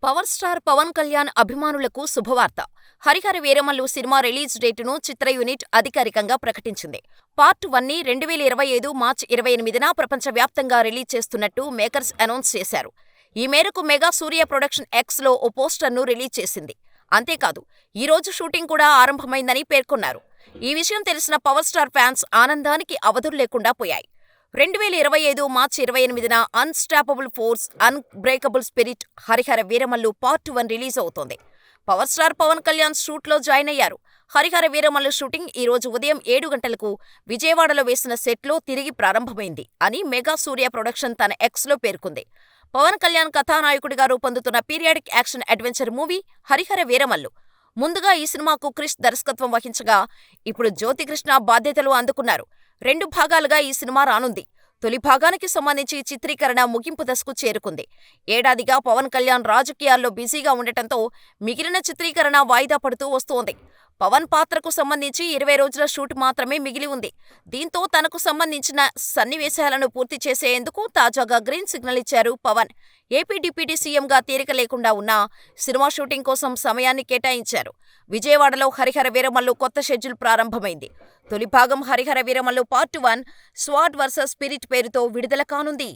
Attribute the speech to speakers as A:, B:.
A: Power star Pawan Kalyan అభిమానులకు శుభవార్త. 'Harihara Veeramallu' cinema release డేటును చిత్ర unit అధికారికంగా ప్రకటించింది. పార్ట్ 1ని 2025 మార్చి 28న ప్రపంచవ్యాప్తంగా రిలీజ్ చేస్తున్నట్టు మేకర్స్ అనౌన్స్ చేశారు. ఈ మేరకు మెగా సూర్య ప్రొడక్షన్ ఎక్స్లో ఓ పోస్టర్ను రిలీజ్ చేసింది. అంతేకాదు, ఈ రోజు షూటింగ్ కూడా ఆరంభమైందని పేర్కొన్నారు. ఈ విషయం తెలిసిన పవర్ స్టార్ ఫ్యాన్స్ ఆనందానికి అవధులు లేకుండా పోయాయి. 2025 మార్చి 28న unstoppable force, unbreakable spirit 'Harihara Veeramallu part 1' release అవుతోంది. పవర్ స్టార్ పవన్ కళ్యాణ్ షూట్లో జాయిన్ అయ్యారు. 'హరిహర వీరమల్లు' షూటింగ్ ఈ రోజు ఉదయం 7 గంటలకు విజయవాడలో వేసిన సెట్లో తిరిగి ప్రారంభమైంది అని మెగా సూర్య ప్రొడక్షన్ తన ఎక్స్లో పేర్కొంది. పవన్ కళ్యాణ్ కథానాయకుడిగా రూపొందుతున్న periodic action adventure movie 'Harihara Veeramallu'. ముందుగా ఈ సినిమాకు క్రిష్ దర్శకత్వం వహించగా, ఇప్పుడు జ్యోతికృష్ణ బాధ్యతలు అందుకున్నారు. 2 భాగాలుగా ఈ సినిమా రానుంది. తొలి భాగానికి సంబంధించి చిత్రీకరణ ముగింపు దశకు చేరుకుంది. ఏడాదిగా పవన్ కళ్యాణ్ రాజకీయాల్లో బిజీగా ఉండటంతో మిగిలిన చిత్రీకరణ వాయిదా పడుతూ వస్తోంది. పవన్ పాత్రకు సంబంధించి 20 రోజుల షూట్ మాత్రమే మిగిలి ఉంది. దీంతో తనకు సంబంధించిన సన్నివేశాలను పూర్తి చేసేందుకు తాజాగా గ్రీన్ సిగ్నల్ ఇచ్చారు పవన్. ఏపీ డిప్యూటీ సీఎంగా తీరిక లేకుండా ఉన్నా సినిమా షూటింగ్ కోసం సమయాన్ని కేటాయించారు. విజయవాడలో 'హరిహర వీరమల్లు' కొత్త షెడ్యూల్ ప్రారంభమైంది. తొలి భాగం 'Harihara Veeramallu part 1' స్వాడ్ versus spirit పేరుతో విడుదల కానుంది.